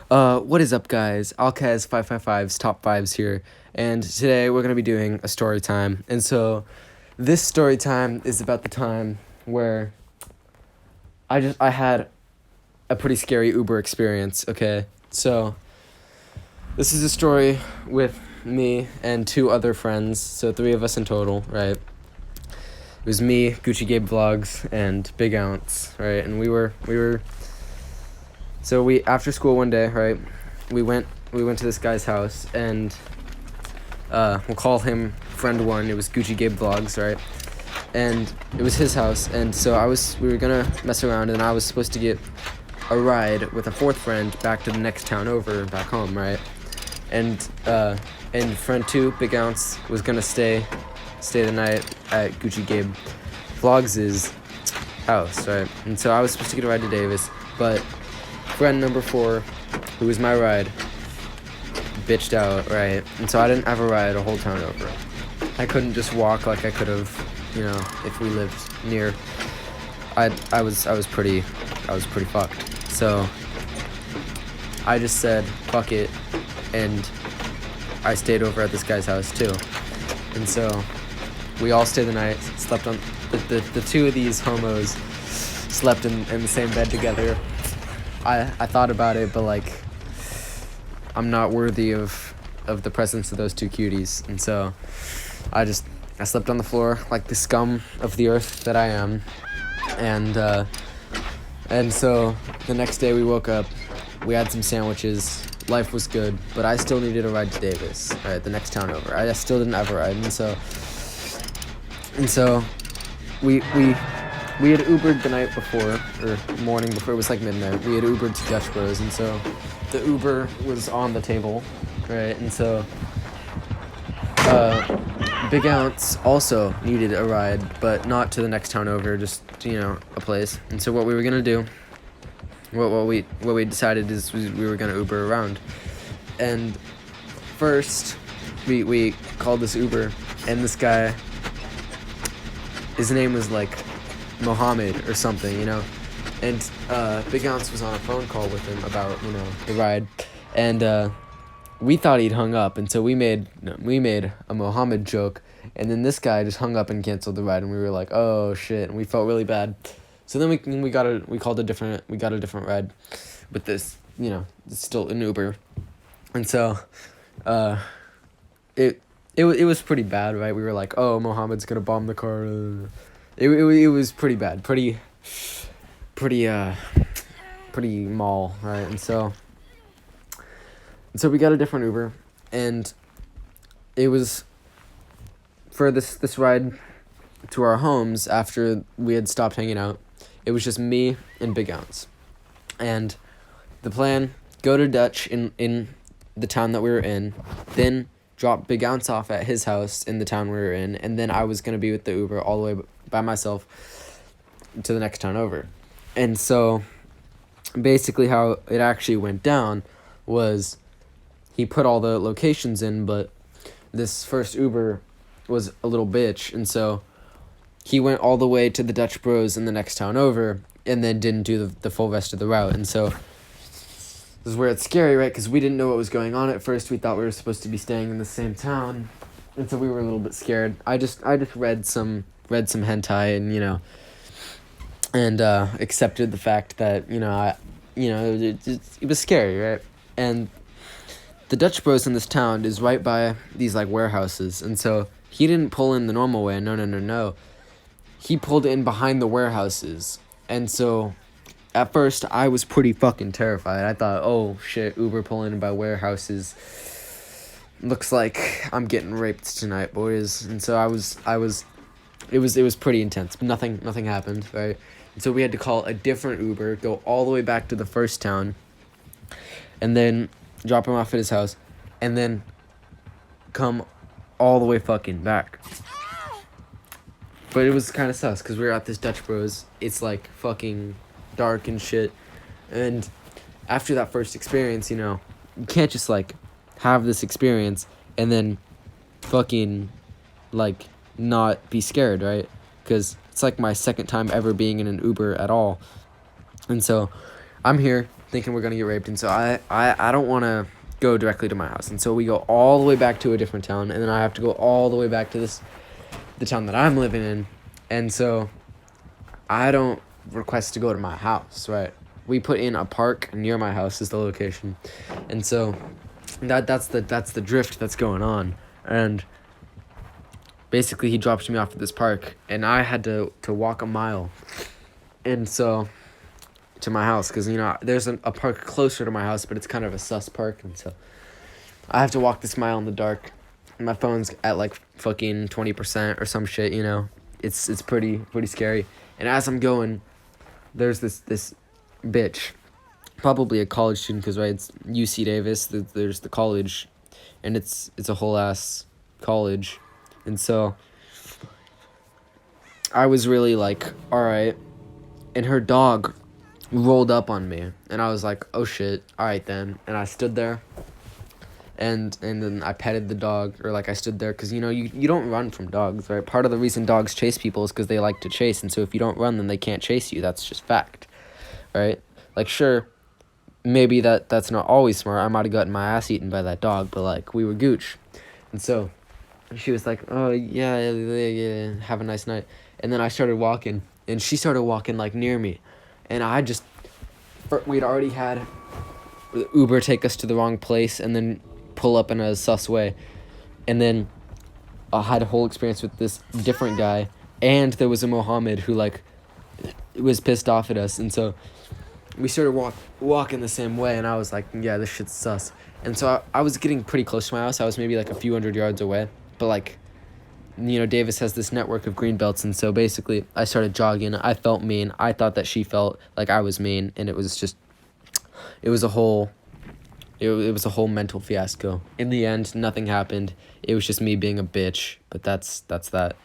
What is up, guys? Alkaz555's Top 5s here, and today we're going to be doing a story time. And so, this story time is about the time where I had a pretty scary Uber experience, okay? So, this is a story with me and two other friends, so three of us in total, right? It was me, Gucci Gabe Vlogs, and Big Ounce, right? And we were so after school one day, right, we went to this guy's house, and we'll call him friend one. It was Gucci Gabe Vlogs, right? And it was his house, and so we were gonna mess around, and I was supposed to get a ride with a fourth friend back to the next town over, back home, right? And friend two, Big Ounce, was gonna stay the night at Gucci Gabe Vlogs' house, right? And so I was supposed to get a ride to Davis, but friend number four, who was my ride, bitched out, right? And so I didn't have a ride a whole town over. I couldn't just walk like I could have, if we lived near. I was pretty fucked. So I just said fuck it, and I stayed over at this guy's house too. And so we all stayed the night, slept on the two of these homos slept in the same bed together. I thought about it, but like, I'm not worthy of the presence of those two cuties, and so I slept on the floor like the scum of the earth that I am, and so the next day we woke up, we had some sandwiches, life was good, but I still needed a ride to Davis, right, the next town over. I still didn't have a ride, and so we had Ubered the night before, or morning before, it was like midnight. We had Ubered to Dutch Bros, and so the Uber was on the table, right? And so Big Ounce also needed a ride, but not to the next town over, just, a place. And so what we were gonna do, what we decided is we were gonna Uber around. And first, we called this Uber, and this guy, his name was like Mohammed or something, and Big Ounce was on a phone call with him about the ride, and we thought he'd hung up, and so we made a Mohammed joke, and then this guy just hung up and canceled the ride, and we were like, oh shit, and we felt really bad. So then we got a different ride with this, it's still an Uber, and so it was pretty bad, right? We were like, oh, Mohammed's gonna bomb the car. It was pretty bad, pretty mall, right? And so we got a different Uber, and it was for this ride to our homes after we had stopped hanging out. It was just me and Big Ounce, and the plan: go to Dutch in the town that we were in, then drop Big Ounce off at his house in the town we were in, and then I was gonna be with the Uber all the way by myself to the next town over. And so basically how it actually went down was he put all the locations in, but this first Uber was a little bitch, and so he went all the way to the Dutch Bros in the next town over, and then didn't do the full rest of the route. And so this is where it's scary, right? Because we didn't know what was going on at first. We thought we were supposed to be staying in the same town, and so we were a little bit scared. I just read some hentai, and accepted the fact that it was scary, right? And the Dutch Bros in this town is right by these like warehouses, and so he didn't pull in the normal way. No. He pulled in behind the warehouses, and so at first I was pretty fucking terrified. I thought, oh shit, Uber pulling in by warehouses. Looks like I'm getting raped tonight, boys. And so it was pretty intense, but nothing happened, right? And so we had to call a different Uber, go all the way back to the first town, and then drop him off at his house, and then come all the way fucking back. But it was kind of sus, because we were at this Dutch Bros. It's like fucking dark and shit, and after that first experience, you can't just like have this experience and then fucking like not be scared, right? Because it's like my second time ever being in an Uber at all. And so I'm here thinking we're gonna get raped, and so I don't want to go directly to my house, and so we go all the way back to a different town, and then I have to go all the way back to the town that I'm living in, and so I don't request to go to my house, right? We put in a park near my house is the location, and so that's the drift that's going on, and basically he drops me off at this park, and I had to walk a mile, and so to my house, because there's a park closer to my house, but it's kind of a sus park, and so I have to walk this mile in the dark. My phone's at like fucking 20% or some shit, It's pretty scary. And as I'm going, there's this bitch, probably a college student, because right, it's UC Davis. There's the college, and it's a whole ass college, and so I was really like, all right, and her dog rolled up on me, and I was like, oh shit, all right then, and I stood there. And then I petted the dog, or like I stood there, because you don't run from dogs, right? Part of the reason dogs chase people is because they like to chase, and so if you don't run, then they can't chase you. That's just fact, right? Like, sure, maybe that's not always smart. I might have gotten my ass eaten by that dog, but like, we were gooch, and so she was like, oh yeah, have a nice night, and then I started walking, and she started walking like near me, and we'd already had Uber take us to the wrong place, and then pull up in a sus way, and then I had a whole experience with this different guy, and there was a Mohammed who like was pissed off at us, and so we started walking the same way, and I was like, yeah, this shit's sus, and so I was getting pretty close to my house. I was maybe like a few hundred yards away, but like, Davis has this network of green belts, and so basically I started jogging. I felt mean. I thought that she felt like I was mean, and it was a whole mental fiasco. In the end, nothing happened. It was just me being a bitch, but that's that.